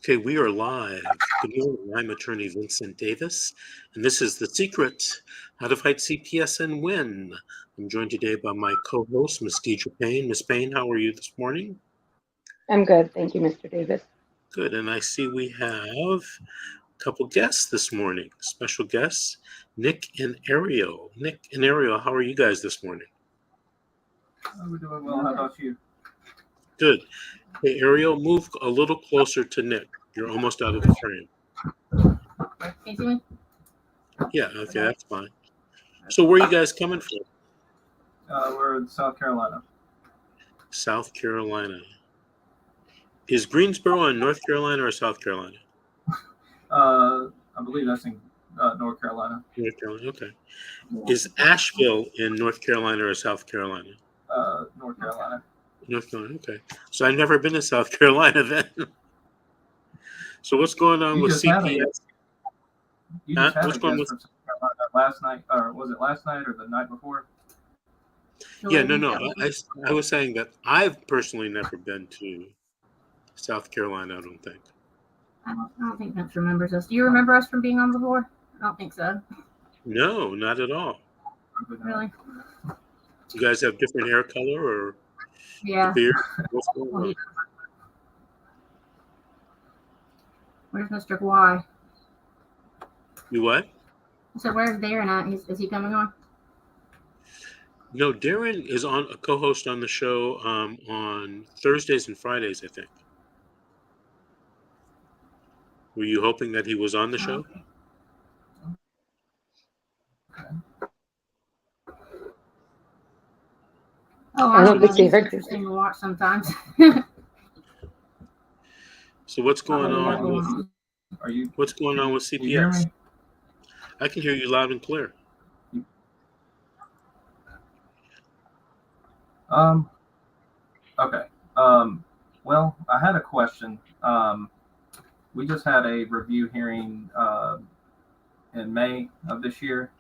Okay, we are live. Good morning. I'm attorney Vincent Davis, and this is The Secret, How to Fight CPS and Win. I'm joined today by my co-host, Ms. Deidre Payne. Ms. Payne, how are you this morning? I'm good. Thank you, Mr. Davis. Good, and I see we have a couple guests this morning, special guests, Nick and Ariel. Nick and Ariel, how are you guys this morning? We're doing well. How about you? Good. Hey, Ariel, move a little closer to Nick. You're almost out of the frame. Can you see me? Yeah, okay, that's fine. So where are you guys coming from? We're in South Carolina. South Carolina. Is Greensboro in North Carolina or South Carolina? I believe that's in North Carolina. North Carolina, okay. Is Asheville in North Carolina or South Carolina? North Carolina. North Carolina, okay. So I've never been to South Carolina then. So what's going on with CPS? You just had a guest from South Carolina last night, or was it last night or the night before? Yeah, no. I was saying that I've personally never been to South Carolina, I don't think. I don't think Vince remembers us. Do you remember us from being on before? I don't think so. No, not at all. Really? You guys have different hair color or Yeah. beard? What's going on? Where's Mr. Y? You what? So where's Darren at? Is he coming on? No, Darren is on a co-host on the show on Thursdays and Fridays, I think. Were you hoping that he was on the show? Oh, I don't think he heard you. Interesting to watch sometimes. So what's going on with what's going on with CPS? You hear me? I can hear you loud and clear. Okay. Well, I had a question. We just had a review hearing in May of this year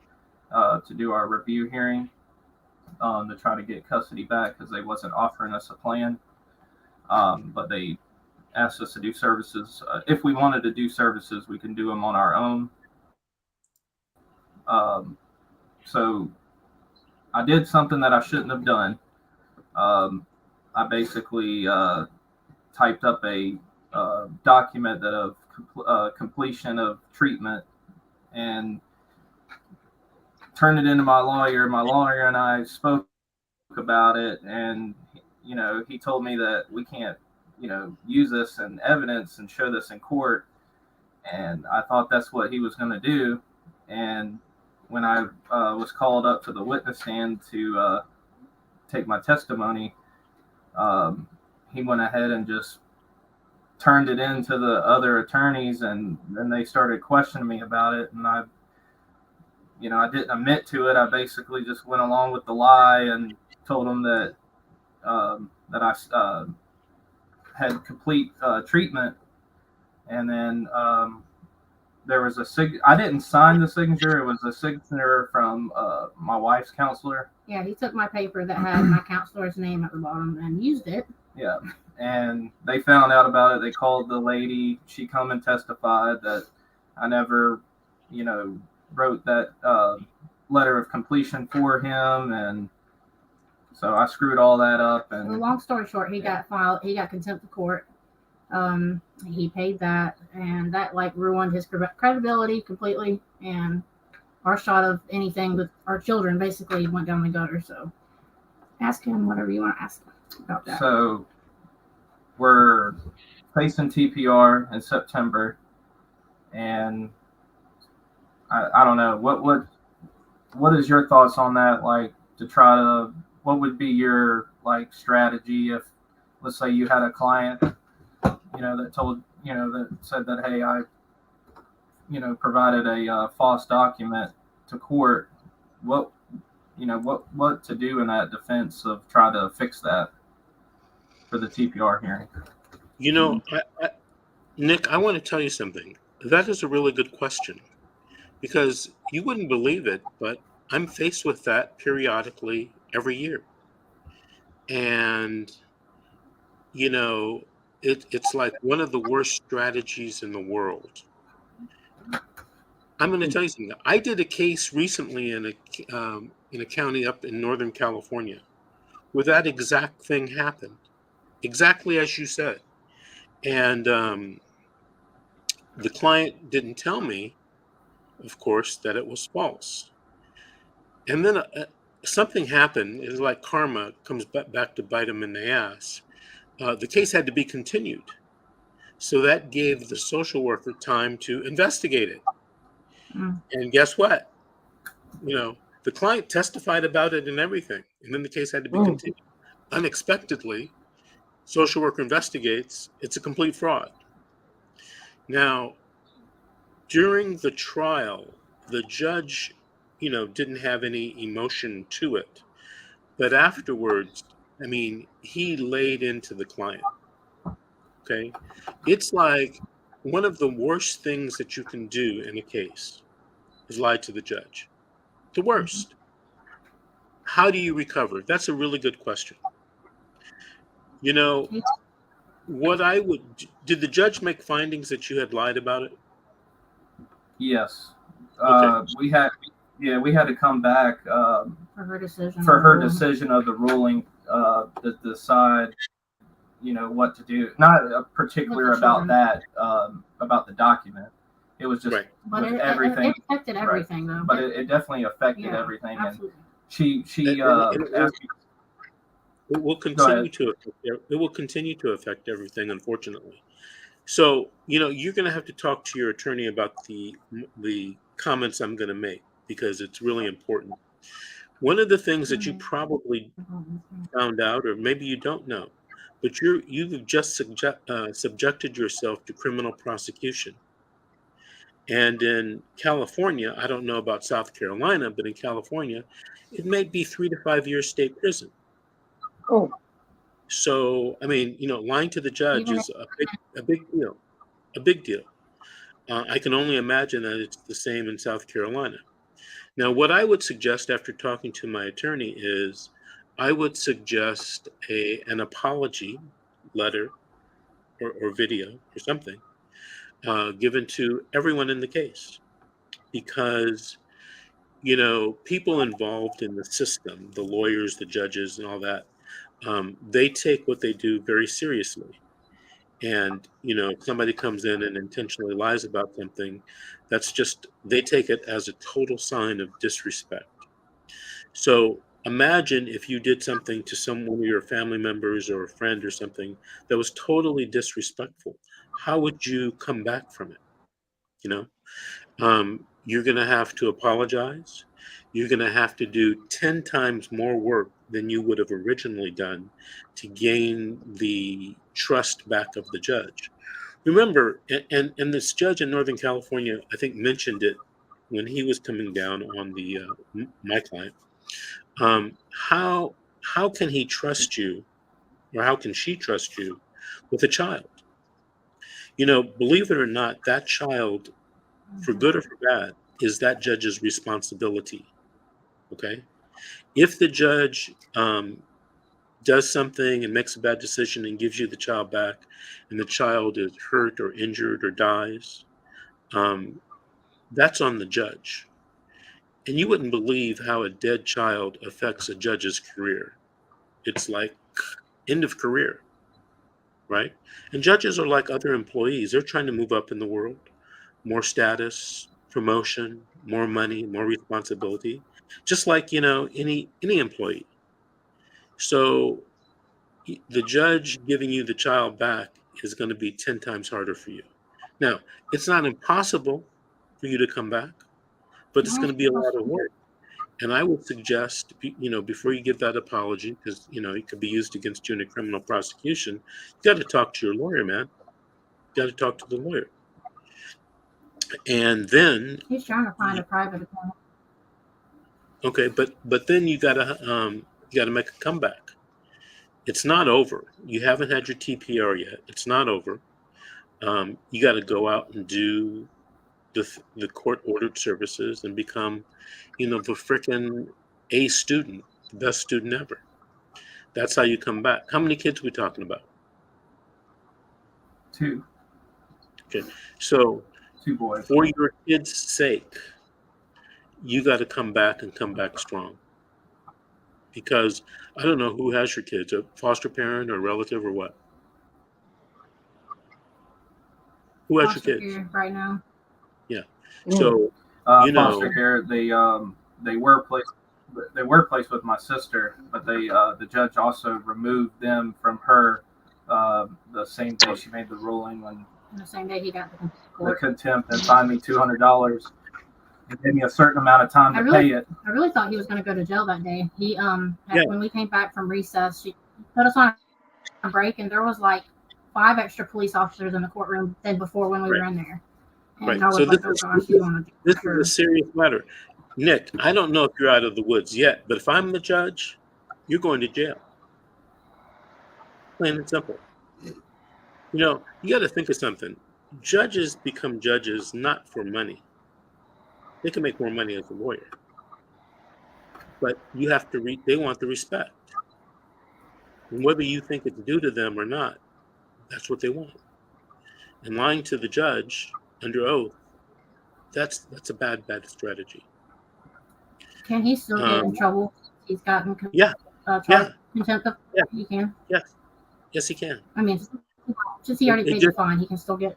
to do our review hearing to try to get custody back because they wasn't offering us a plan. But they asked us to do services. If we wanted to do services, we can do them on our own. So I did something that I shouldn't have done. I basically typed up a document that of completion of treatment and turned it into my lawyer. My lawyer and I spoke about it, and he told me that we can't use this in evidence and show this in court. And I thought that's what he was going to do. And when I was called up to the witness stand to take my testimony, he went ahead and just turned it into the other attorneys, and then they started questioning me about it. And I didn't admit to it. I basically just went along with the lie and told them that I had complete treatment. And then there was I didn't sign the signature. It was a signature from my wife's counselor. Yeah, he took my paper that had my counselor's name at the bottom and used it. Yeah, and they found out about it. They called the lady. She come and testified that I never, wrote that letter of completion for him, and so I screwed all that up. And well, long story short, he got contempt of court. He paid that, and that ruined his credibility completely, and our shot of anything with our children basically went down the gutter. So ask him whatever you want to ask about that. So we're facing TPR in September, and I don't know what is your thoughts on that? What would be your strategy if, let's say, you had a client that told that said that, hey, I provided a false document to court. What to do in that defense of try to fix that for the TPR hearing? Nick, I want to tell you something. That is a really good question, because you wouldn't believe it, but I'm faced with that periodically every year. And it's like one of the worst strategies in the world. I'm going to tell you something. I did a case recently in a county up in Northern California where that exact thing happened, exactly as you said. And the client didn't tell me, of course, that it was false. And then something happened. It's like karma comes back to bite him in the ass. The case had to be continued. So that gave the social worker time to investigate it. Mm. And guess what? The client testified about it and everything. And then the case had to be Mm. continued. Unexpectedly, social worker investigates. It's a complete fraud. Now, during the trial, the judge, didn't have any emotion to it. But afterwards, I mean, he laid into the client. Okay. It's like one of the worst things that you can do in a case is lie to the judge. The worst. How do you recover? That's a really good question. You know, did the judge make findings that you had lied about it? Yes. Okay. We had to come back For her decision. for her decision of the ruling to decide, what to do. Not particular about that, about the document. It was just Right. But with it everything. affected everything, though. But it definitely affected Yeah, everything. absolutely. And she It will Go ahead. continue to affect everything, unfortunately. So, you're going to have to talk to your attorney about the comments I'm going to make because it's really important. One of the things that you probably found out, or maybe you don't know, but you've just subjected yourself to criminal prosecution. And in California, I don't know about South Carolina, but in California, it may be 3 to 5 years state prison. Oh, So, I mean, lying to the judge Even is a big deal, a big deal. I can only imagine that it's the same in South Carolina. Now, what I would suggest after talking to my attorney is I would suggest an apology letter or video or something given to everyone in the case because, people involved in the system, the lawyers, the judges, and all that, they take what they do very seriously. And, if somebody comes in and intentionally lies about something, they take it as a total sign of disrespect. So imagine if you did something to one of your family members or a friend or something that was totally disrespectful. How would you come back from it? You know, you're going to have to apologize. You're going to have to do 10 times more work than you would have originally done to gain the trust back of the judge. Remember, and this judge in Northern California, I think, mentioned it when he was coming down on my client. How can he trust you, or how can she trust you with a child? Believe it or not, that child, for good or for bad, is that judge's responsibility. Okay, if the judge does something and makes a bad decision and gives you the child back, and the child is hurt or injured or dies, that's on the judge. And you wouldn't believe how a dead child affects a judge's career. It's like end of career, right? And judges are like other employees. They're trying to move up in the world, more status, promotion, more money, more responsibility, just like, any employee. So the judge giving you the child back is going to be 10 times harder for you. Now, it's not impossible for you to come back, but it's going to be a lot of work. And I would suggest, before you give that apology, because, it could be used against you in a criminal prosecution, you got to talk to your lawyer, man. You got to talk to the lawyer. And then, He's trying to find a private attorney. okay, but then you got to make a comeback. It's not over. You haven't had your TPR yet. It's not over. You got to go out and do the court ordered services and become, the freaking A student, the best student ever. That's how you come back. How many kids are we talking about? Two So boys. for your kids' sake, you got to come back and come back strong. Because I don't know who has your kids, a foster parent or a relative or what? Who has your Foster kids? care right now. Yeah. Mm. So Foster care. They were placed with my sister, but the judge also removed them from her the same day she made the ruling when And the same day he got the the court. contempt and fined me $200 and gave me a certain amount of time to pay it. I really thought he was going to go to jail that day. He Yeah. when we came back from recess, she put us on a break, and there was like 5 extra police officers in the courtroom than before when we were in there. And Right. I was So like, oh gosh, he's going to jail. this for is a serious matter. Nick, I don't know if you're out of the woods yet, but if I'm the judge, you're going to jail. Plain and simple. You know, you got to think of something. Judges become judges not for money. They can make more money as a lawyer, but you have to they want the respect. And whether you think it's due to them or not, that's what they want. And lying to the judge under oath, that's a bad strategy. Can he still get in trouble? He's gotten Yeah. contempt of Yeah. He can. Yes, he can. I mean, since he already paid the fine, he can still get.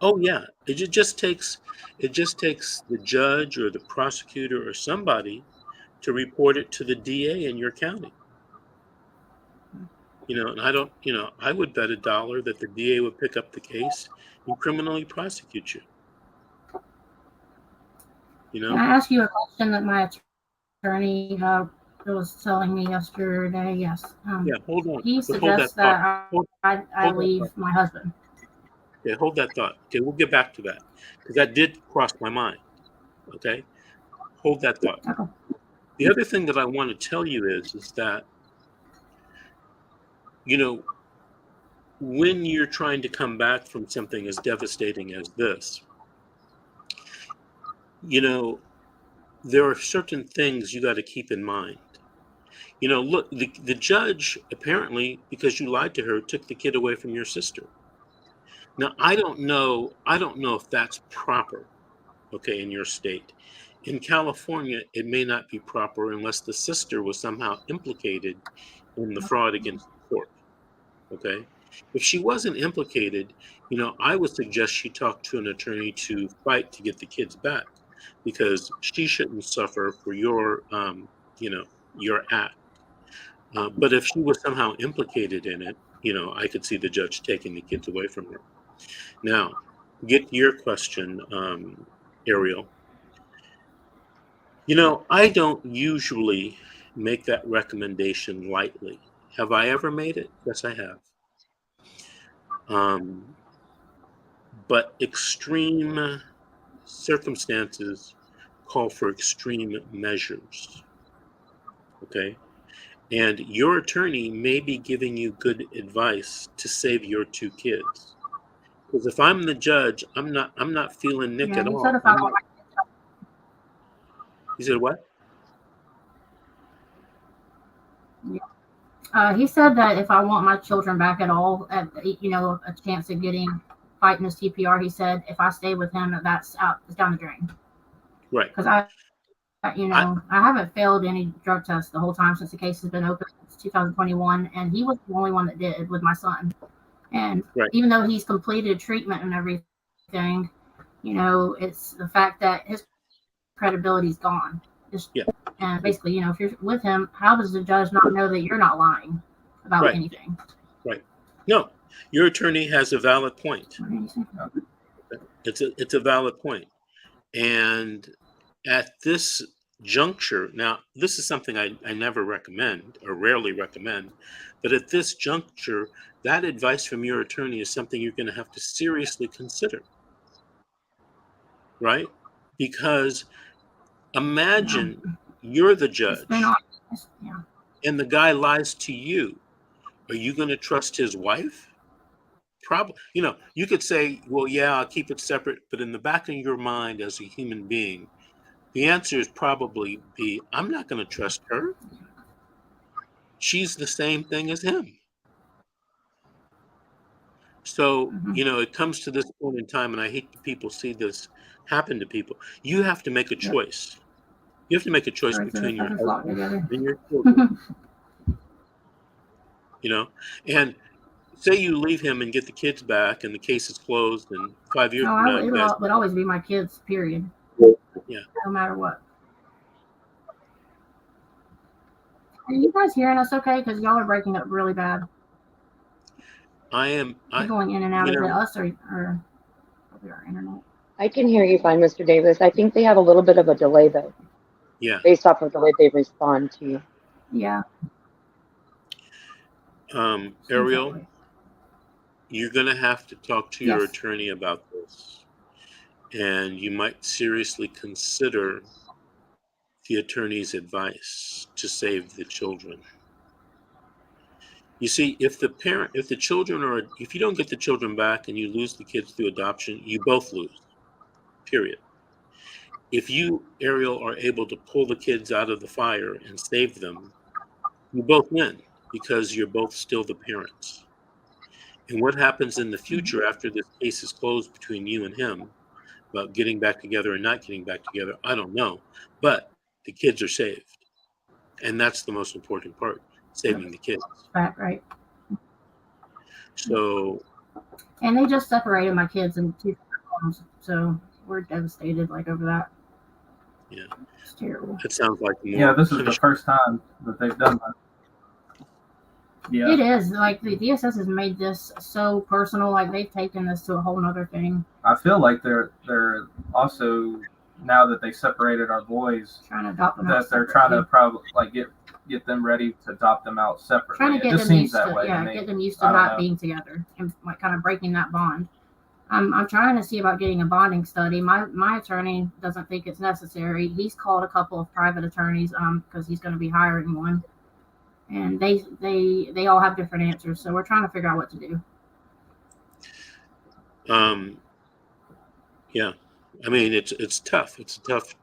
Oh yeah, it just takes the judge or the prosecutor or somebody to report it to the DA in your county. And I would bet $1 that the DA would pick up the case and criminally prosecute you. Can I ask you a question that my attorney was telling me yesterday? Yes. Yeah, hold on. He suggests that I leave my husband. Okay, hold that thought. Okay, we'll get back to that because that did cross my mind. Okay, hold that thought. Okay. The other thing that I want to tell you is that, when you're trying to come back from something as devastating as this, there are certain things you got to keep in mind. Look, the judge apparently, because you lied to her, took the kid away from your sister. Now, I don't know if that's proper, okay, in your state. In California, it may not be proper unless the sister was somehow implicated in the fraud against the court, okay? If she wasn't implicated, I would suggest she talk to an attorney to fight to get the kids back because she shouldn't suffer for your act. But if she was somehow implicated in it, I could see the judge taking the kids away from her. Now, get to your question, Ariel. I don't usually make that recommendation lightly. Have I ever made it? Yes, I have. But extreme circumstances call for extreme measures. Okay? And your attorney may be giving you good advice to save your 2 kids. Because if I'm the judge, I'm not feeling Nick at all. He said what? He said that if I want my children back at all, a chance of fighting this TPR, he said if I stay with him, it's down the drain. Right. Because I haven't failed any drug tests the whole time since the case has been open since 2021, and he was the only one that did with my son. And even though he's completed treatment and everything, it's the fact that his credibility's gone. And basically, if you're with him, how does the judge not know that you're not lying about anything? Right. No, your attorney has a valid point. It's a valid point. And at this juncture, now this is something I never recommend or rarely recommend, but at this juncture, that advice from your attorney is something you're going to have to seriously consider. Right? Because imagine you're the judge and the guy lies to you. Are you going to trust his wife? Probably. You could say, well, yeah, I'll keep it separate. But in the back of your mind as a human being, the answer is probably be, I'm not going to trust her. She's the same thing as him. So, Mhm. it comes to this point in time, and I hate that people see this happen to people. You have to make a Yep. choice. You have to make a choice Birds of a between your feather flock husband together. and your children, and say you leave him and get the kids back and the case is closed, and 5 years No, from now you guys, would always be my kids, period. yeah. No matter what. Are you guys hearing us okay? Because y'all are breaking up really bad. You're going in and out. Is it us or probably our internet? I can hear you fine, Mr. Davis. I think they have a little bit of a delay, though, Yeah. based off of the way they respond to you. Yeah. Ariel, you're going to have to talk to your Yes. attorney about this, and you might seriously consider the attorney's advice to save the children. You see, if you don't get the children back and you lose the kids through adoption, you both lose, period. If you, Ariel, are able to pull the kids out of the fire and save them, you both win because you're both still the parents. And what happens in the future after this case is closed between you and him about getting back together or not getting back together, I don't know. But the kids are saved. And that's the most important part, saving the kids. Right. So. And they just separated my kids in 2 homes, so we're devastated over that. Yeah. It's terrible. It sounds like more. Yeah, this is the first time that they've done that. Yeah. It is. The DSS has made this so personal. They've taken this to a whole nother thing. I feel like they're also, now that they separated our boys, trying to adopt them that they're trying to probably get them ready to adopt them out separately. Trying to get it just them seems used that to, way to me. get them used to not being together and kind of breaking that bond. I'm trying to see about getting a bonding study. My attorney doesn't think it's necessary. He's called a couple of private attorneys because he's going to be hiring one, and they all have different answers. So we're trying to figure out what to do. Yeah, I mean it's tough. It's a tough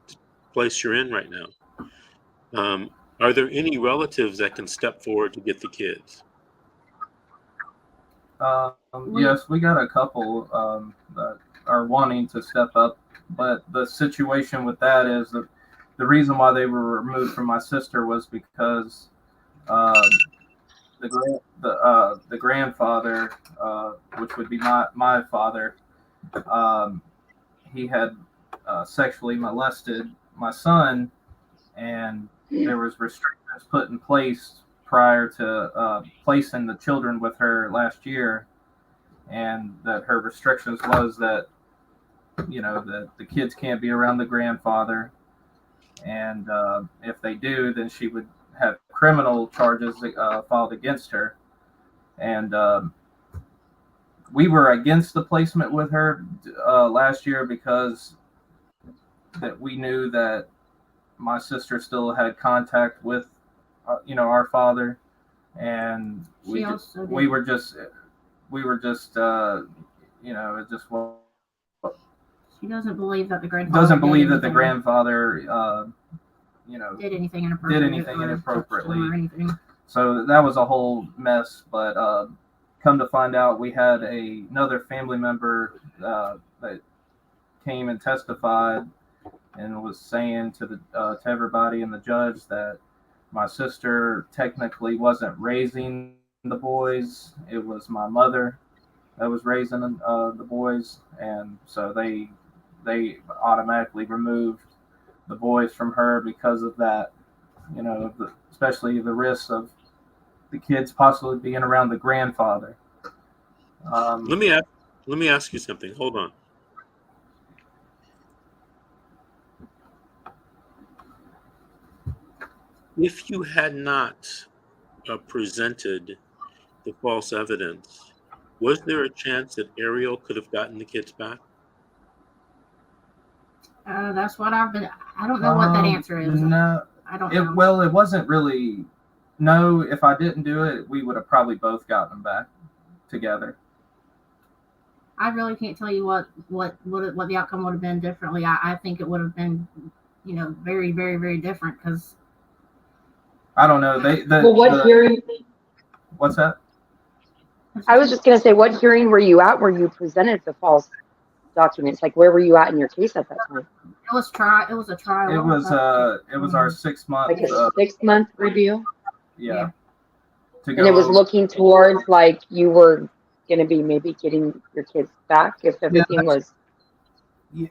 place you're in right now. Are there any relatives that can step forward to get the kids? Yes, we got a couple that are wanting to step up, but the situation with that is that the reason why they were removed from my sister was because the grandfather, which would be my father, he had sexually molested my son, and there was restrictions put in place prior to placing the children with her last year, and that her restrictions was that that the kids can't be around the grandfather, and if they do, then she would have criminal charges filed against her. And we were against the placement with her last year because that we knew that my sister still had contact with our father, and we were just it just was. She doesn't believe that the grandfather did anything inappropriate or anything. So that was a whole mess. But come to find out, we had another family member that came and testified and was saying to everybody and the judge that my sister technically wasn't raising the boys. It was my mother that was raising the boys, and so they automatically removed the boys from her because of that. Especially the risk of the kids possibly being around the grandfather. Let me ask you something. Hold on. If you had not presented the false evidence, was there a chance that Ariel could have gotten the kids back? That's what I've been. I don't know what that answer is. No, I don't know. Well, it wasn't really. No, if I didn't do it, we would have probably both gotten them back together. I really can't tell you what the outcome would have been differently. I think it would have been, very, very, very different because. I don't know. What's that? I was just going to say, what hearing were you at where you presented the false documents? Like, where were you at in your case at that time? It was a trial. It was our 6 month. Like a 6-month review? Yeah. To And it was go- looking towards like you were going to be maybe getting your kids back if everything was.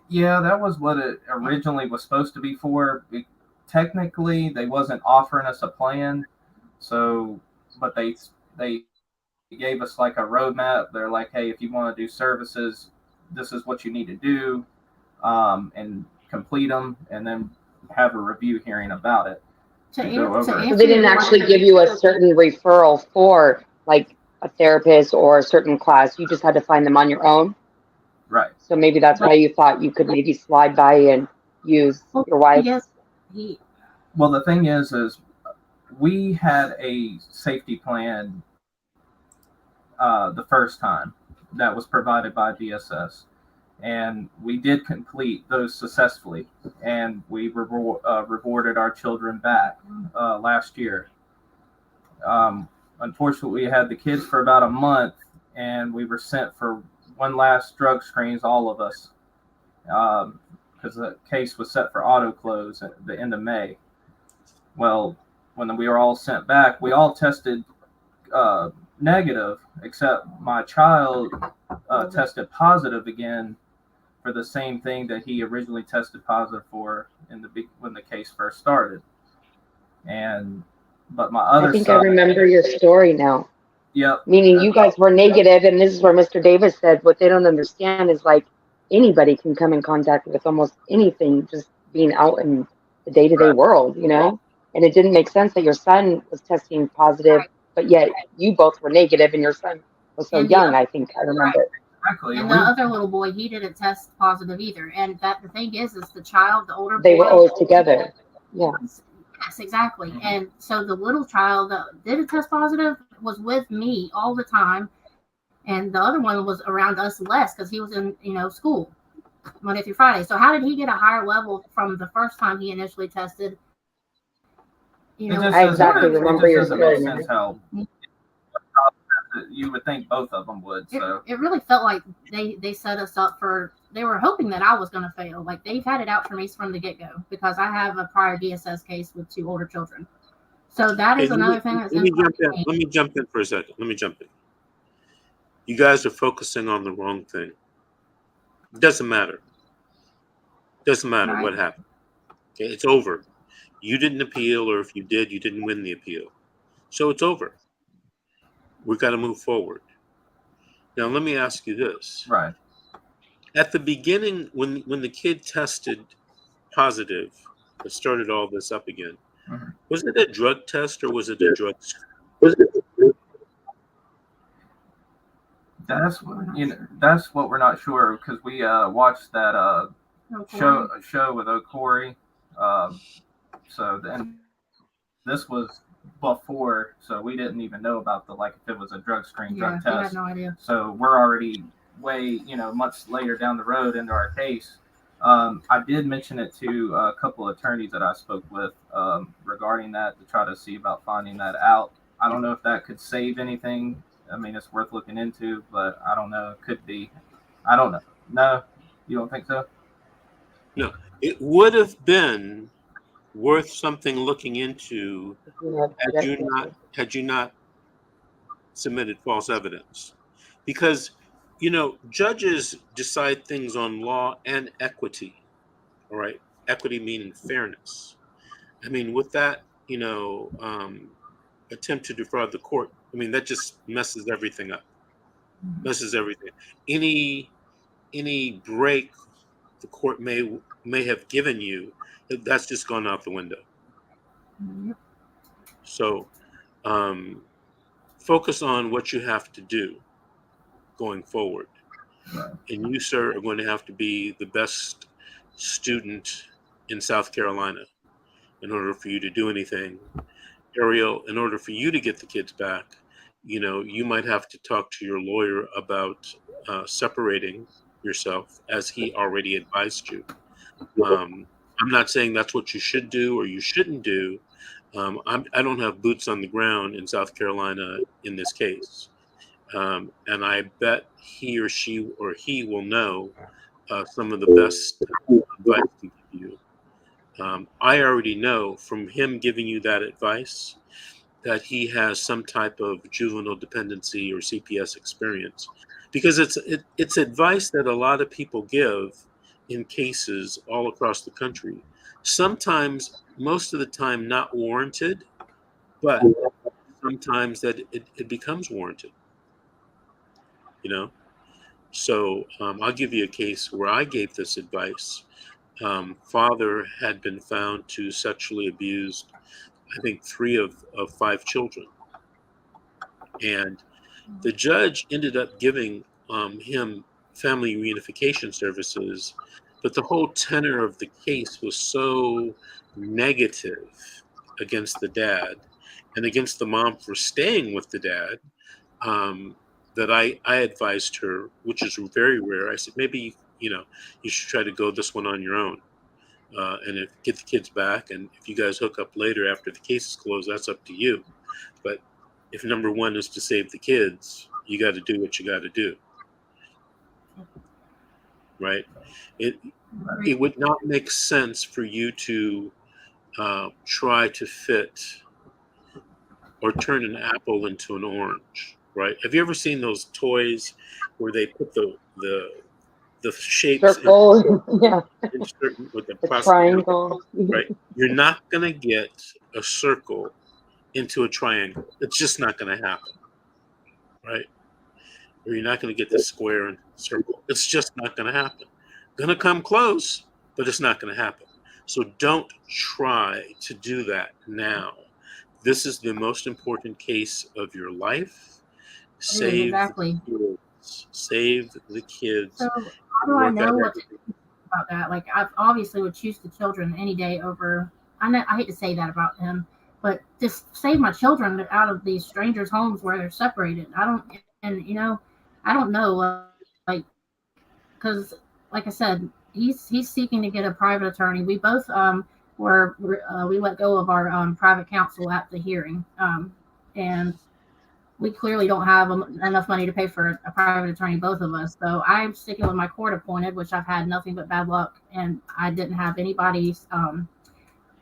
Yeah, that was what it originally was supposed to be for. Technically, they wasn't offering us a plan, so but they gave us like a roadmap. They're like, hey, if you want to do services, this is what you need to do, and complete them, and then have a review hearing about it. So they didn't actually give you a certain referral for like a therapist or a certain class. You just had to find them on your own. Right. So maybe that's why you thought you could maybe slide by and use your wife. Yes. Well, the thing is we had a safety plan the first time that was provided by DSS, and we did complete those successfully, and we rewarded our children back last year. Unfortunately, we had the kids for about a month, and we were sent for one last drug screens, all of us, because the case was set for auto close at the end of May. Well, when we were all sent back, we all tested negative, except my child tested positive again for the same thing that he originally tested positive for when the case first started. But my other I think son, I remember your story now. Yep. Meaning you guys were negative, and this is where Mr. Davis said what they don't understand is like anybody can come in contact with almost anything just being out in the day-to-day world, you know? And it didn't make sense that your son was testing positive, but yet you both were negative, and your son was so young, I think I remember. Exactly. And the other little boy, he didn't test positive either. And that the thing is the child, the older They boy, were always together. Yeah. Yes, exactly. And so the little child that didn't test positive was with me all the time, and the other one was around us less because he was in school Monday through Friday. So how did he get a higher level from the first time he initially tested? I exactly remember your story. You would think both of them would. So it really felt like they set us up for. They were hoping that I was going to fail. Like they've had it out for me from the get-go because I have a prior DSS case with 2 older children. So that is another thing that's Let me jump in for a second. You guys are focusing on the wrong thing. It doesn't matter. What happened. Okay, it's over. You didn't appeal, or if you did, you didn't win the appeal. So it's over. We've got to move forward. Now, let me ask you this. Right. At the beginning, when the kid tested positive, that started all this up again, was it a drug test or was it a drug screen? That's what we're not sure, because we watched that show with O'Corey. So then this was before, so we didn't even know about if it was a drug screen, drug test. I had no idea. So we're already way, much later down the road into our case. I did mention it to a couple of attorneys that I spoke with regarding that, to try to see about finding that out. I don't know if that could save anything. I mean, it's worth looking into, but I don't know. It could be. I don't know. No, you don't think so? No, it would have been worth something looking into had you not submitted false evidence, because judges decide things on law and equity. All right, equity meaning fairness. I mean, with that attempt to defraud the court, I mean, that just messes everything up. Any break the court may have given you, that's just gone out the window. So focus on what you have to do going forward. And you, sir, are going to have to be the best student in South Carolina in order for you to do anything. Ariel, in order for you to get the kids back, you might have to talk to your lawyer about separating yourself, as he already advised you. I'm not saying that's what you should do or you shouldn't do. I don't have boots on the ground in South Carolina in this case. And I bet he or she or he will know some of the best advice to give you. I already know from him giving you that advice that he has some type of juvenile dependency or CPS experience, because it's advice that a lot of people give in cases all across the country. Sometimes, most of the time, not warranted, but sometimes that it becomes warranted. You know, so I'll give you a case where I gave this advice. Father had been found to sexually abuse, I think, three of five children. And the judge ended up giving him family reunification services, but the whole tenor of the case was so negative against the dad and against the mom for staying with the dad, that I advised her, which is very rare. I said, maybe, you should try to go this one on your own. And if get the kids back, and if you guys hook up later after the case is closed, that's up to you. But if number one is to save the kids, you got to do what you got to do, right? It would not make sense for you to try to fit or turn an apple into an orange, right? Have you ever seen those toys where they put the shapes Circle, yeah, in certain with the the plastic, triangle. right? You're not gonna get a circle into a triangle. It's just not gonna happen, right? Or you're not gonna get the square into the circle. It's just not gonna happen. Gonna come close, but it's not gonna happen. So don't try to do that now. This is the most important case of your life. Save Exactly. the kids. Save the kids. So how do I know what to do about that? Like, I obviously would choose the children any day over. I hate to say that about him, but just save my children out of these strangers' homes where they're separated. I don't know, like, because, like I said, he's seeking to get a private attorney. We both we let go of our private counsel at the hearing, and we clearly don't have enough money to pay for a private attorney, both of us. So I'm sticking with my court appointed, which I've had nothing but bad luck, and I didn't have anybody's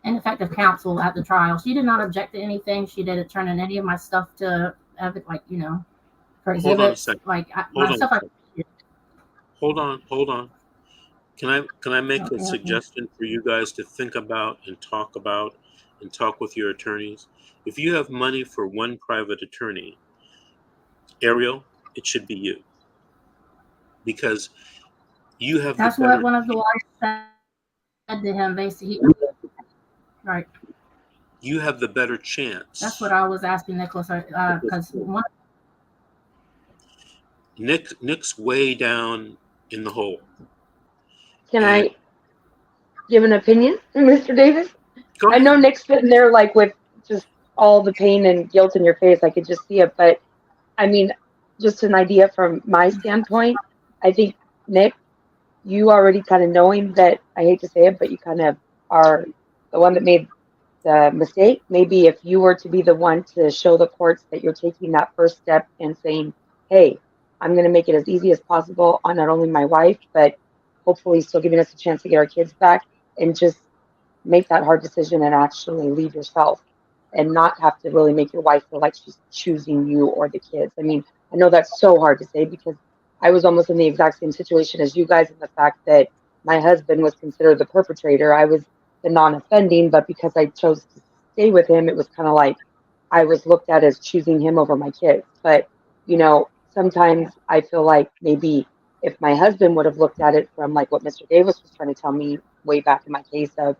ineffective counsel at the trial. She did not object to anything. She didn't turn in any of my stuff to, for Hold on a exhibits. second. Like Hold my on. stuff. Hold on. Can I make a Okay. suggestion for you guys to think about and talk with your attorneys? If you have money for one private attorney, Ariel, it should be you, because you have the That's what better one of the lawyers said to him. Basically, right. you have the better chance. That's what I was asking Nicholas, because Nick's way down in the hole. Can And I give an opinion, Mr. Davis? go I know ahead. Nick's sitting there like with just all the pain and guilt in your face. I could just see it. But I mean, just an idea from my standpoint, I think, Nick, you already kind of knowing that, I hate to say it, but you kind of are the one that made the mistake. Maybe if you were to be the one to show the courts that you're taking that first step and saying, hey, I'm going to make it as easy as possible on not only my wife, but hopefully still giving us a chance to get our kids back, and just make that hard decision and actually leave yourself and not have to really make your wife feel like she's choosing you or the kids. I mean, I know that's so hard to say because I was almost in the exact same situation as you guys, in the fact that my husband was considered the perpetrator. I was the non-offending, but because I chose to stay with him, it was kind of like I was looked at as choosing him over my kids. But, sometimes I feel like maybe if my husband would have looked at it from like what Mr. Davis was trying to tell me way back in my case of,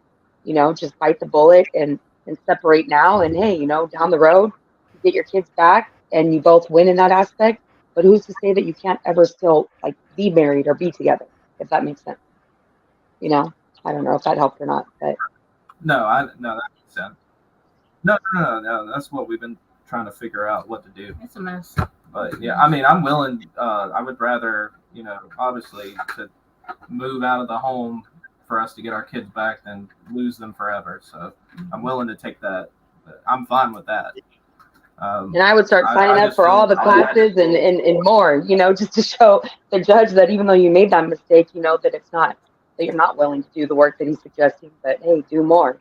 just bite the bullet and separate now. And hey, down the road, you get your kids back and you both win in that aspect. But who's to say that you can't ever still like be married or be together, if that makes sense? I don't know if that helped or not, but No, that makes sense. No. That's what we've been trying to figure out what to do. it's a mess. But yeah, I mean, I'm willing. I would rather, obviously, to move out of the home for us to get our kids back than lose them forever. So I'm willing to take that. I'm fine with that. And I would start I signing up just for all feel the classes and more, just to show the judge that even though you made that mistake, that it's not, that you're not willing to do the work that he's suggesting, but hey, do more.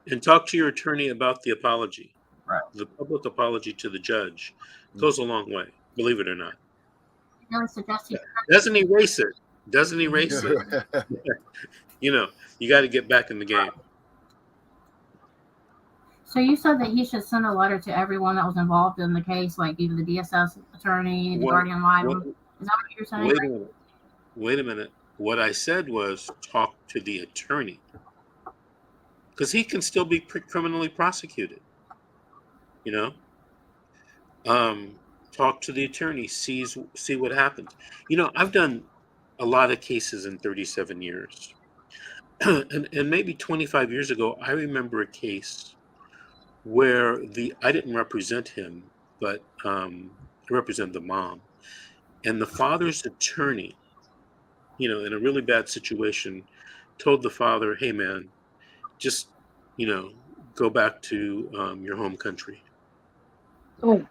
And talk to your attorney about the apology. Right. The public apology to the judge goes a long way, believe it or not. Really suggesting. Doesn't erase it. Doesn't erase it. You got to get back in the game. So you said that he should send a letter to everyone that was involved in the case, like either the DSS attorney, the guardian liable. Is that what you're saying? Wait a minute. What I said was talk to the attorney, because he can still be criminally prosecuted. Talk to the attorney, see what happens. I've done a lot of cases in 37 years. and maybe 25 years ago, I remember a case where I didn't represent him, but I represent the mom. And the father's attorney, in a really bad situation, told the father, hey, man, just, go back to your home country. Oh.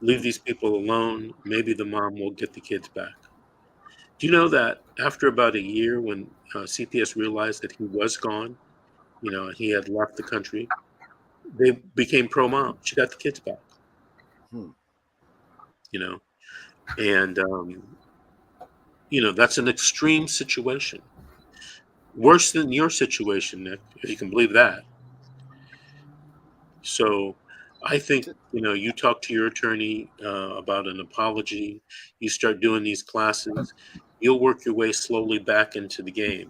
Leave these people alone. Maybe the mom will get the kids back. Do you know that after about a year, when CPS realized that he was gone, he had left the country, they became pro-mom. She got the kids back. And that's an extreme situation. Worse than your situation, Nick, if you can believe that. So I think, you talk to your attorney about an apology, you start doing these classes, you'll work your way slowly back into the game.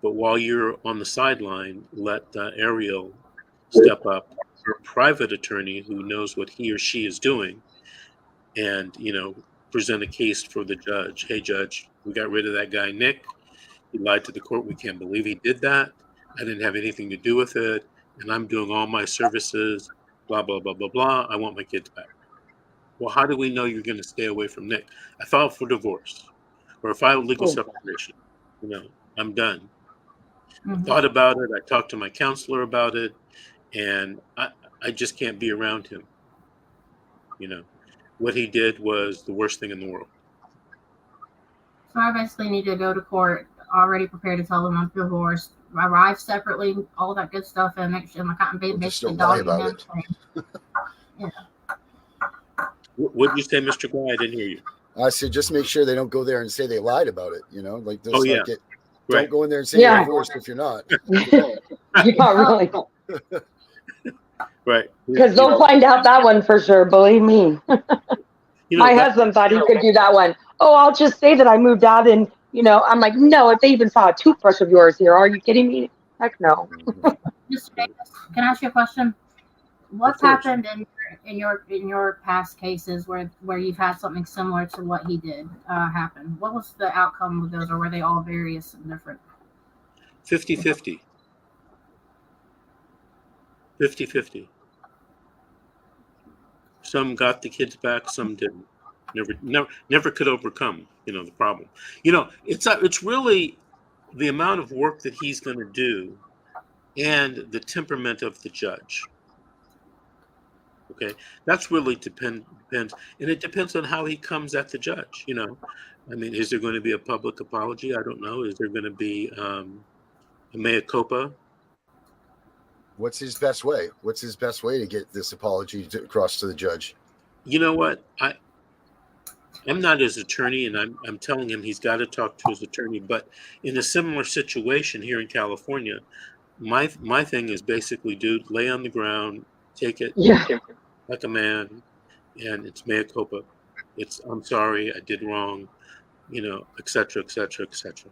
But while you're on the sideline, let Ariel step up, her private attorney who knows what he or she is doing, and, present a case for the judge. Hey, judge, we got rid of that guy, Nick. He lied to the court. We can't believe he did that. I didn't have anything to do with it. And I'm doing all my services, blah, blah, blah, blah, blah. I want my kids back. Well, how do we know you're going to stay away from Nick? I filed for divorce, or I filed legal separation. I'm done. I thought about it. I talked to my counselor about it, and I just can't be around him. What he did was the worst thing in the world. So I basically need to go to court already prepared to tell them I'm divorced, arrive separately, all that good stuff, and make sure I'm basically dogging him. Yeah. What did you say, Mr. Guy? I didn't hear you. I said just make sure they don't go there and say they lied about it. Like Oh yeah. Don't go in there and say you're divorced if you're not. Yeah, really. Right. Because they'll find out that one for sure. Believe me. My husband thought he could do that one. Oh, I'll just say that I moved out, and I'm like, no. If they even saw a toothbrush of yours here, are you kidding me? Heck no. Mr. Davis, can I ask you a question? What's happened in your past cases where you've had something similar to what he did happen? What was the outcome of those, or were they all various and different? 50-50. 50-50. Some got the kids back, some didn't. Never could overcome, the problem. It's really the amount of work that he's going to do and the temperament of the judge. Okay, that's really depends, and it depends on how he comes at the judge. Is there going to be a public apology? I don't know. Is there going to be a mea culpa? What's his best way? What's his best way to get this apology across to the judge? You know what? I'm not his attorney, and I'm telling him he's got to talk to his attorney. But in a similar situation here in California, my thing is basically, dude, lay on the ground, take it like a man, and it's mea culpa. It's I'm sorry, I did wrong, et cetera, et cetera, et cetera.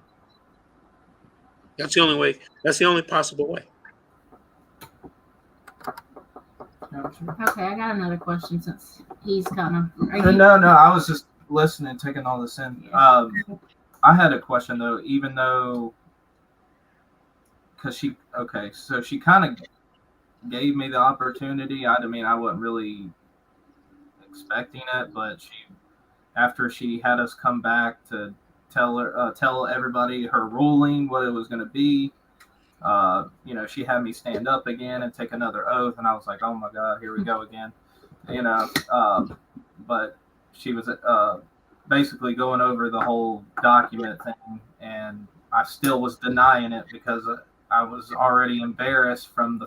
That's the only way. That's the only possible way. Okay, I got another question since he's kind of. No, I was just listening, taking all this in. I had a question though, even though, because so she kind of gave me the opportunity. I wasn't really expecting it, but after she had us come back to tell everybody her ruling, what it was going to be, She had me stand up again and take another oath, and I was like, oh my God, here we go again. But she was basically going over the whole document thing, and I still was denying it because I was already embarrassed from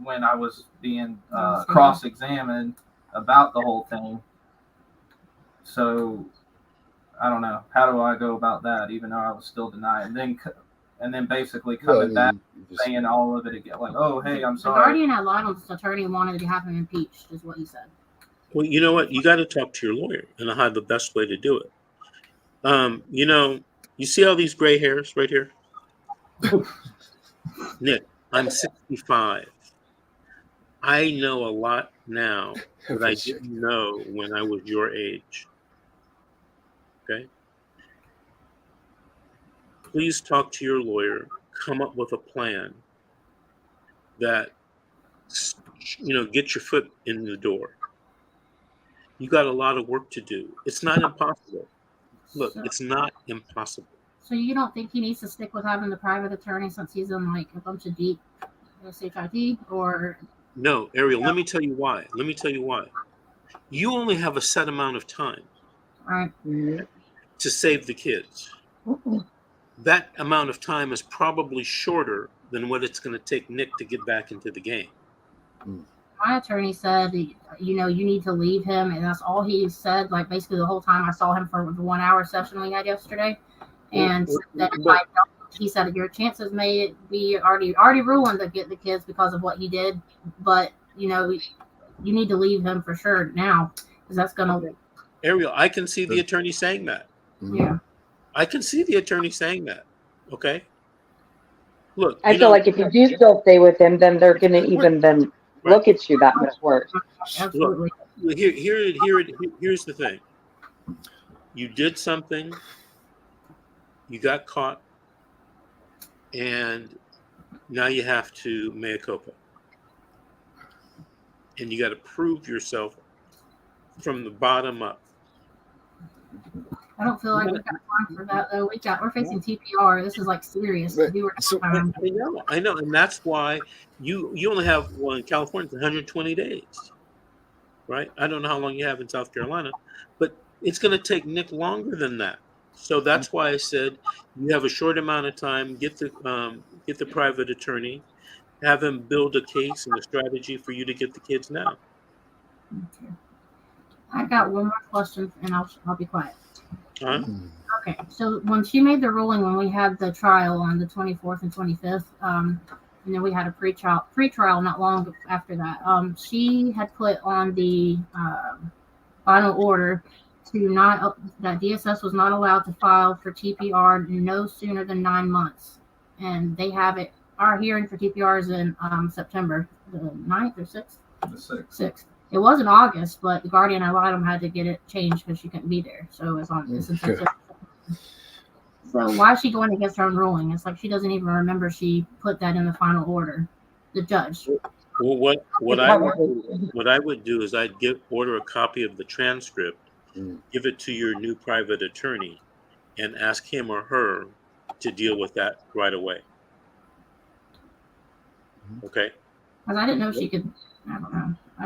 when I was being cross-examined about the whole thing. So I don't know, how do I go about that, even though I was still denying. And then basically coming back saying all of it again, like, oh, hey, I'm sorry. The guardian ad litem's attorney wanted to have him impeached, is what he said. Well, you know what? You got to talk to your lawyer, and I'll have the best way to do it. You see all these gray hairs right here? Nick, I'm 65. I know a lot now that I didn't know when I was your age. Okay? Please talk to your lawyer. Come up with a plan that, get your foot in the door. You got a lot of work to do. It's not impossible. Look, it's not impossible. So you don't think he needs to stick with having the private attorney since he's in like a bunch of deep SHIT or? No, Ariel, let me tell you why. You only have a set amount of time Right. to save the kids. That amount of time is probably shorter than what it's going to take Nick to get back into the game. My attorney said, you need to leave him, and that's all he said. Like basically the whole time I saw him for the 1 hour session we had yesterday, and he said your chances may be already ruined to get the kids because of what he did, but you need to leave him for sure now because that's gonna. Ariel, I can see the attorney saying that. Yeah. I can see the attorney saying that. Okay. Look, I feel like if you do still stay with him, then they're going to even then look at you that much worse. Absolutely. Look, here's the thing. You did something, you got caught, and now you have to mea culpa. And you got to prove yourself from the bottom up. I don't feel like we've got time for that though. We're facing TPR. This is like serious. I know, and that's why you only have in California it's 120 days, right? I don't know how long you have in South Carolina, but it's going to take Nick longer than that. So that's why I said you have a short amount of time. Get the private attorney, have him build a case and a strategy for you to get the kids now. Okay. I got one more question, and I'll be quiet. Huh? Okay, so when she made the ruling, when we had the trial on the 24th and 25th, and then we had a pre-trial not long after that, she had put on the final order that DSS was not allowed to file for TPR no sooner than 9 months, and they have it. Our hearing for TPR is in September the 9th or 6th. The 6th. It was in August, but the guardian ad litem had to get it changed because she couldn't be there. So it's in September. So why is she going against her own ruling? It's like she doesn't even remember she put that in the final order. The judge. Well, what I would do is I'd order a copy of the transcript, give it to your new private attorney, and ask him or her to deal with that right away. Okay. Because I didn't know she could. I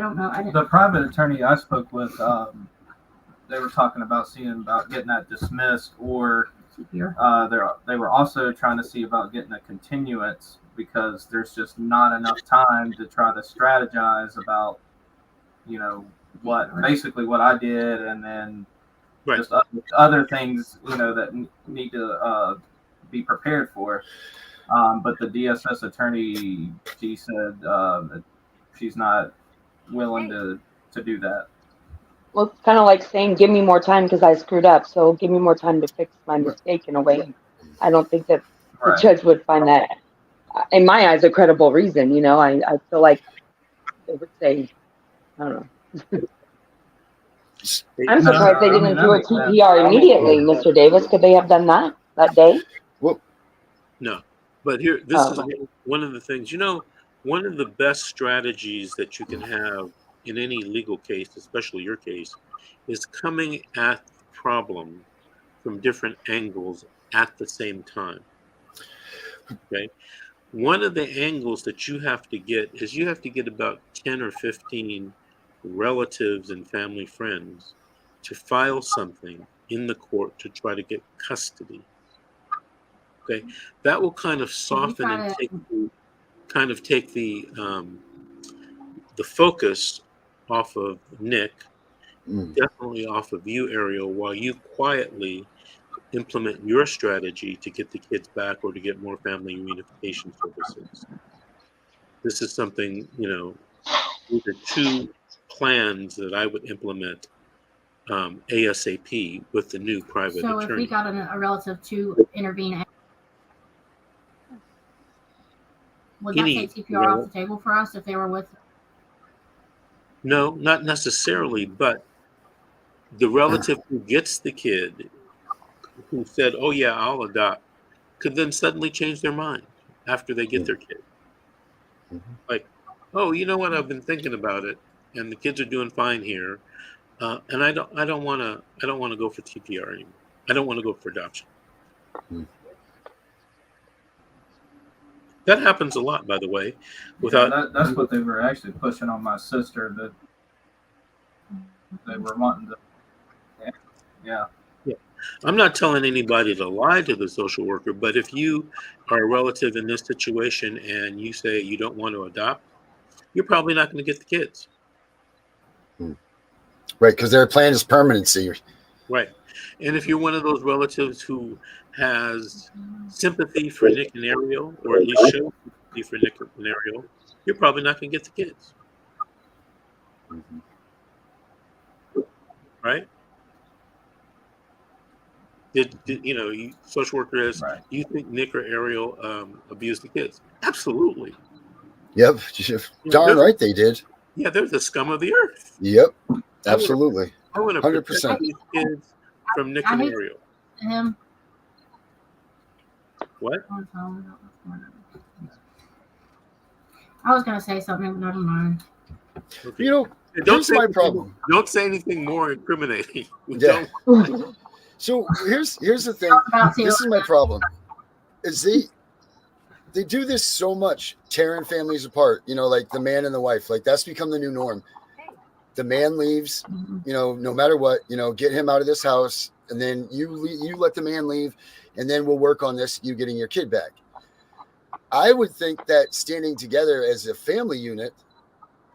don't know. The private attorney I spoke with, they were talking about getting that dismissed, or they were also trying to see about getting a continuance because there's just not enough time to try to strategize about, what I did, and then just other things, that need to be prepared for. But the DSS attorney, she said that she's not willing to do that. Well, it's kind of like saying, give me more time because I screwed up. So give me more time to fix my mistake in a way. I don't think that the judge would find that, in my eyes, a credible reason. I feel like they would say, I don't know. I'm surprised they didn't do a TPR immediately, Mr. Davis. Could they have done that day? Well, no. But this is one of the things, one of the best strategies that you can have in any legal case, especially your case, is coming at the problem from different angles at the same time. Okay. one of the angles that you have to get is you have to get about 10 or 15 relatives and family friends to file something in the court to try to get custody. Okay, that will kind of soften and take the focus off of Nick, definitely off of you, Ariel, while you quietly implement your strategy to get the kids back or to get more family reunification services. This is something, these are two plans that I would implement ASAP with the new private So if we attorney. got a relative to intervene, would that take CPR off the table for us if they were with? No, not necessarily, but the relative who gets the kid, who said, "Oh yeah, I'll adopt," could then suddenly change their mind after they get their kid. Like, "Oh, you know what? I've been thinking about it, and the kids are doing fine here, and I don't want to go for TPR anymore. I don't want to go for adoption." That happens a lot, by the way. That's what they were actually pushing on my sister, that they were wanting to. Yeah. I'm not telling anybody to lie to the social worker, but if you are a relative in this situation and you say you don't want to adopt, you're probably not going to get the kids. Right, because their plan is permanency. Right. And if you're one of those relatives who has sympathy for Nick and Ariel, or at least shows sympathy for Nick and Ariel, you're probably not going to get the kids. Right? Did social worker is, Right. do you think Nick or Ariel abused the kids? Absolutely. Yep. Darn right they did. Yeah, they're the scum of the earth. Yep. Absolutely. I want to 100%. protect these kids from Nick and Ariel. Him. What? I was going to say something, but never mind. Okay. Here's my problem. Don't say anything more incriminating. Yeah. So here's the thing. This is my problem. Is they do this so much, tearing families apart. Like the man and the wife. Like that's become the new norm. The man leaves. No matter what. Get him out of this house, and then you let the man leave, and then we'll work on this. You getting your kid back. I would think that standing together as a family unit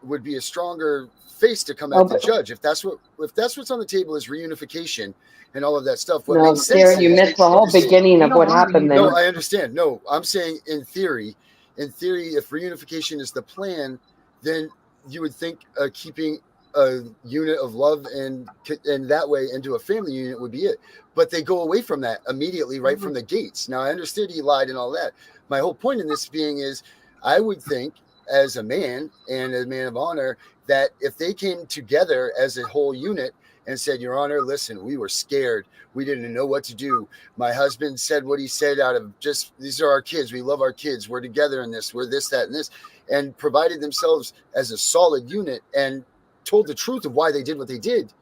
would be a stronger face to come at the judge. If that's what's on the table is reunification and all of that stuff. What makes sense? Sarah, you missed the whole beginning of what happened there. No, I understand. No, I'm saying in theory, if reunification is the plan, then you would think keeping a unit of love and that way into a family unit would be it. But they go away from that immediately, right from the gates. Now, I understood he lied and all that. My whole point in this being is I would think as a man and a man of honor that if they came together as a whole unit and said, Your Honor, listen, we were scared. We didn't know what to do. My husband said what he said out of just, these are our kids. We love our kids. We're together in this. We're this, that, and this. And provided themselves as a solid unit and told the truth of why they did what they did.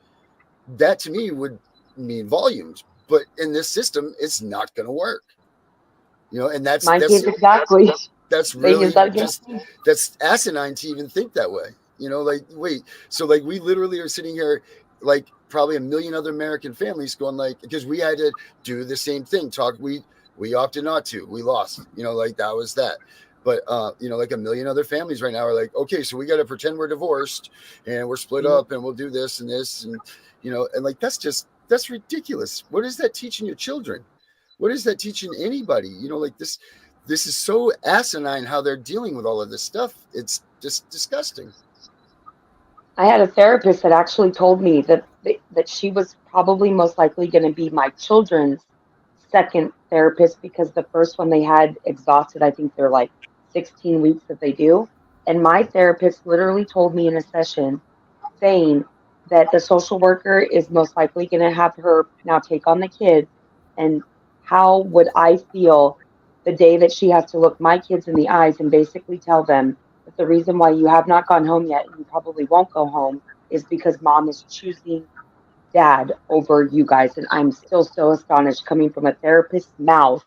That to me would mean volumes. But in this system, it's not going to work. And that's exactly. That's really that's asinine to even think that way. Wait, so we literally are sitting here like probably a million other American families going because we had to do the same thing. We opted not to. We lost. That was that. But like a million other families right now are like, okay, so we got to pretend we're divorced and we're split up and we'll do this and this and that's ridiculous. What is that teaching your children? What is that teaching anybody? This is so asinine how they're dealing with all of this stuff. It's just disgusting. I had a therapist that actually told me that she was probably most likely going to be my children's second therapist because the first one they had exhausted. I think they're 16 weeks that they do. And my therapist literally told me in a session saying that the social worker is most likely going to have her now take on the kids. And how would I feel the day that she has to look my kids in the eyes and basically tell them that the reason why you have not gone home yet and you probably won't go home is because mom is choosing dad over you guys. And I'm still so astonished coming from a therapist's mouth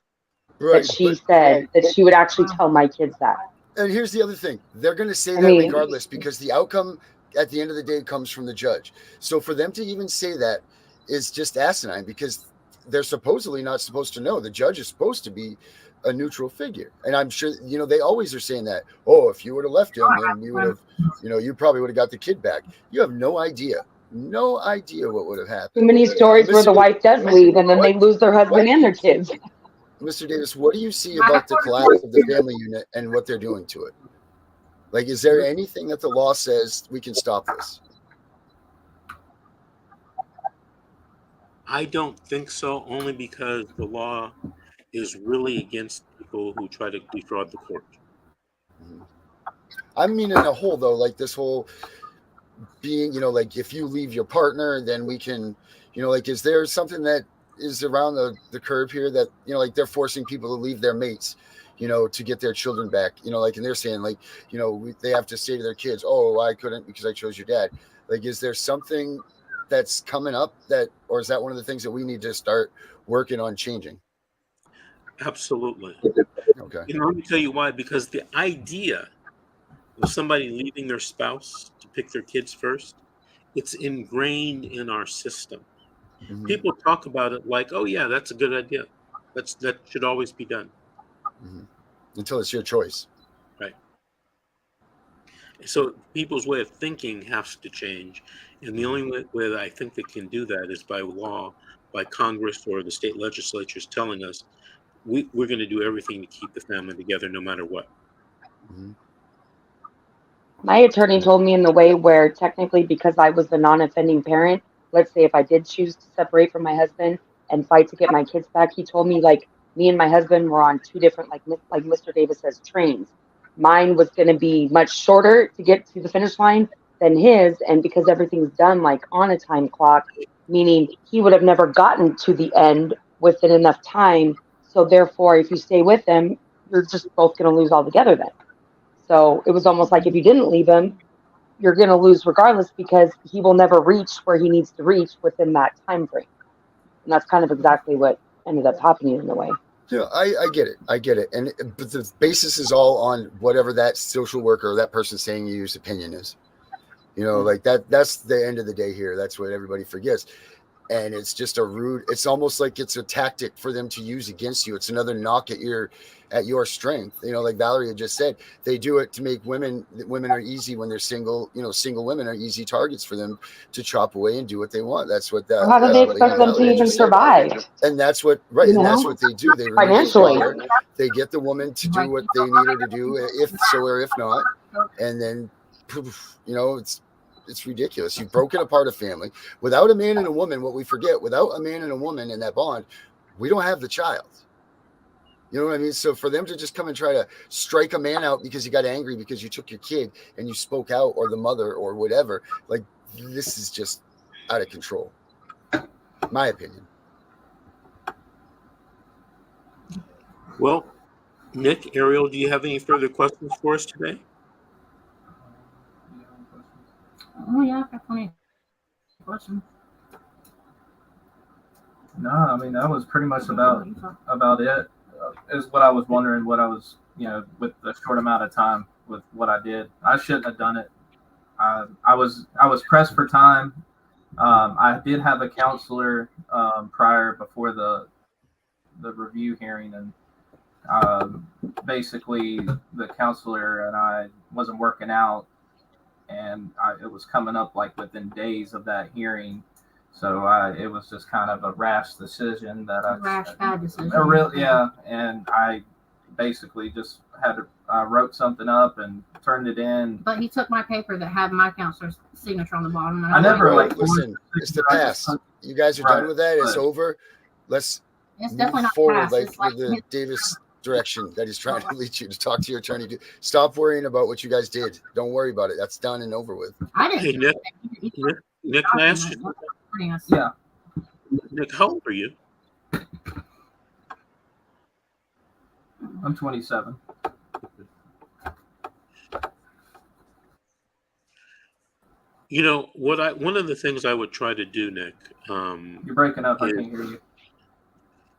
that she said that she would actually tell my kids that. And here's the other thing. They're going to say I that mean- regardless, because the outcome at the end of the day comes from the judge. So for them to even say that is just asinine, because they're supposedly not supposed to know. The judge is supposed to be a neutral figure. And I'm sure, they always are saying that, oh, if you would have left him, then you would have, you probably would have got the kid back. You have no idea what would have happened. Too many stories where the wife does leave and then they lose their husband and their kids. Mr. Davis, what do you see about the collapse of the family unit and what they're doing to it? Like, is there anything that the law says we can stop this? I don't think so, only because the law is really against people who try to defraud the court. I mean, in a whole, though, like this whole being, like if you leave your partner, then we can, like, is there something that is around the curve here that, like they're forcing people to leave their mates, to get their children back, like, and they're saying like, they have to say to their kids, oh, I couldn't because I chose your dad. Like, is there something that's coming up or is that one of the things that we need to start working on changing? Absolutely. Okay. Let me tell you why, because the idea of somebody leaving their spouse to pick their kids first, it's ingrained in our system. Mm-hmm. People talk about it like, oh yeah, that's a good idea. That should always be done. Mm-hmm. Until it's your choice. Right. So people's way of thinking has to change. And the only way that I think they can do that is by law, by Congress or the state legislatures telling us we're going to do everything to keep the family together no matter what. Mm-hmm. My attorney told me in the way where technically, because I was the non-offending parent, let's say if I did choose to separate from my husband and fight to get my kids back, he told me like me and my husband were on two different, like Mr. Davis says, trains. Mine was going to be much shorter to get to the finish line than his. And because everything's done like on a time clock, meaning he would have never gotten to the end within enough time. So therefore, if you stay with him, you're just both going to lose altogether then. So it was almost like if you didn't leave him, you're going to lose regardless because he will never reach where he needs to reach within that time frame. And that's kind of exactly what ended up happening in a way. Yeah, I get it. But the basis is all on whatever that social worker or that person saying you's opinion is. Like that's the end of the day here. That's what everybody forgets. And it's just it's almost like it's a tactic for them to use against you. It's another knock at your strength. Like Valerie had just said, they do it to make women are easy when they're single. Single women are easy targets for them to chop away and do what they want. That's what that. How do they expect them to even survive? And that's what, right. And that's what they do. They financially, they get the woman to do what they need her to do, if so or if not. And then, it's ridiculous. You've broken apart a family. Without a man and a woman, what we forget, without a man and a woman in that bond, we don't have the child. You know what I mean? So for them to just come and try to strike a man out because you got angry because you took your kid and you spoke out, or the mother or whatever, like, this is just out of control. My opinion. Well, Nick, Ariel, do you have any further questions for us today? Oh yeah, I've got plenty of questions. No, I mean, that was pretty much about it. Is what I was wondering, what I was, with the short amount of time with what I did. I shouldn't have done it. I was pressed for time. I did have a counselor before the review hearing, and basically the counselor and I wasn't working out, and it was coming up like within days of that hearing. So it was just kind of a rash decision bad decision. And I basically just wrote something up and turned it in. But he took my paper that had my counselor's signature on the bottom. And I never listen. It's the past. You guys are done with that. It's over. Let's move forward with the Davis direction that he's trying to lead you to talk to your attorney. Stop worrying about what you guys did. Don't worry about it. That's done and over with. I didn't. Hey, Nick, can I ask you? Yeah. Nick, how old are you? I'm 27. One of the things I would try to do, Nick. You're breaking up. I can't hear you.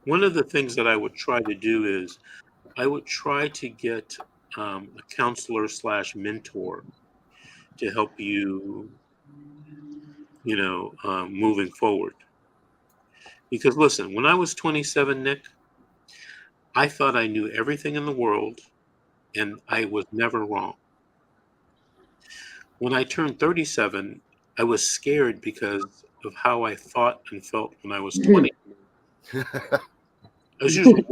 One of the things that I would try to do is I would try to get a counselor / mentor to help you, moving forward. Because listen, when I was 27, Nick, I thought I knew everything in the world and I was never wrong. When I turned 37, I was scared because of how I thought and felt when I was 20. I was usually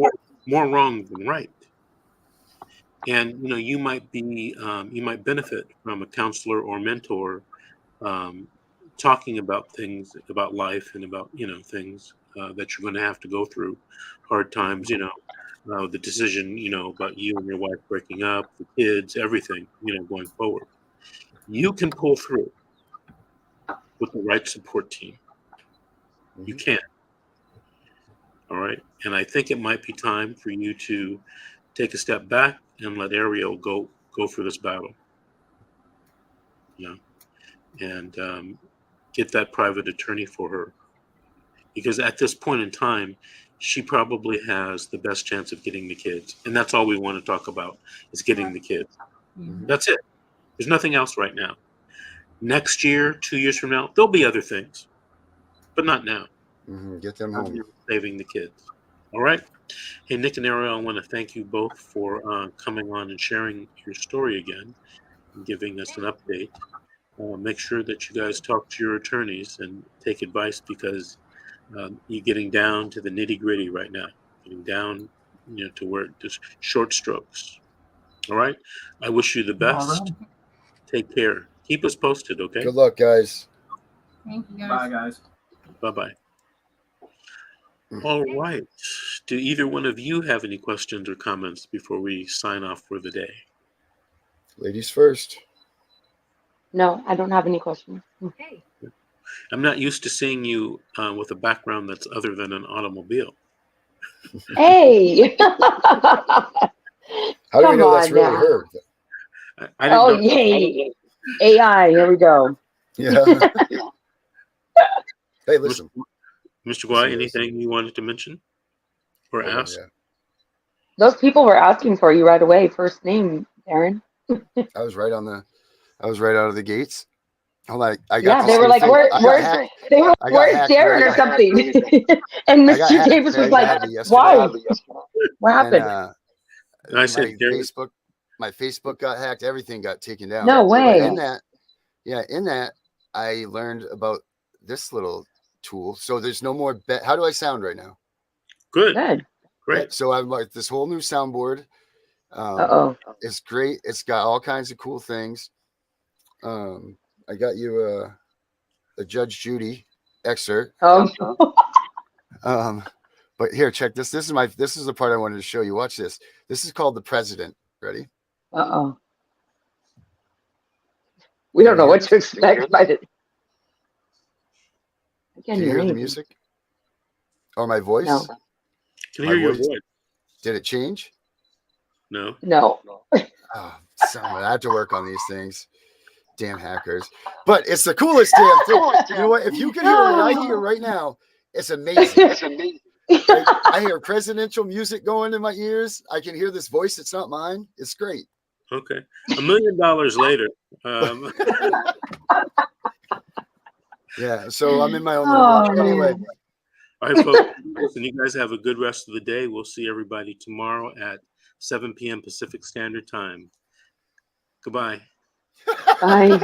more wrong than right. And you might benefit from a counselor or mentor talking about things about life and about things that you're going to have to go through, hard times, the decision about you and your wife breaking up, the kids, everything going forward. You can pull through with the right support team. You can. All right. And I think it might be time for you to take a step back and let Ariel go for this battle. And get that private attorney for her. Because at this point in time, she probably has the best chance of getting the kids. And that's all we want to talk about is getting the kids. That's it. There's nothing else right now. Next year, 2 years from now, there'll be other things, but not now. Get them home. Saving the kids. All right. Hey, Nick and Ariel, I want to thank you both for coming on and sharing your story again and giving us an update. Make sure that you guys talk to your attorneys and take advice because you're getting down to the nitty gritty right now, getting down, to where just short strokes. All right. I wish you the best. Alright. Take care. Keep us posted. Okay. Good luck, guys. Thank you, guys. Bye, guys. Bye-bye. All right. Do either one of you have any questions or comments before we sign off for the day? Ladies first. No, I don't have any questions. Okay. I'm not used to seeing you with a background that's other than an automobile. Hey. How do we Come know that's on really now. her? I didn't Oh, know. yay. AI, here we go. Yeah. Hey, listen. Mr. Guai, Listen. anything you wanted to mention or Oh, ask? yeah. Those people were asking for you right away. First name, Darren. I was right out of the gates. Hold on, I got Yeah, the they were same like, thing. where's I got hacked. where's hacked Darren very or bad. something? And I got Mr. hacked Davis was very like, badly yesterday. why? What happened? And And I said, my Facebook got hacked. Everything got taken down. No way. But in that, I learned about this little tool. So there's no more bet. How do I sound right now? good. Good. Great. So I'm like this whole new soundboard. Uh-oh. It's great. It's got all kinds of cool things. I got you a Judge Judy excerpt. Oh. But here, check this. This is the part I wanted to show you. Watch this. This is called the President. Ready? Uh-oh. We don't know what to expect by the... Can you hear the music? Or my voice? No. Can you hear your voice? Did it change? No. No. Oh, I have to work on these things. Damn hackers. But it's the coolest damn thing. You know what? If you can hear what I hear right now, it's amazing. I hear presidential music going in my ears. I can hear this voice. It's not mine. It's great. Okay. $1 million later. Yeah. So I'm in my own little world. Anyway. All right, folks. Listen, you guys have a good rest of the day. We'll see everybody tomorrow at 7 p.m. Pacific Standard Time. Goodbye. Bye.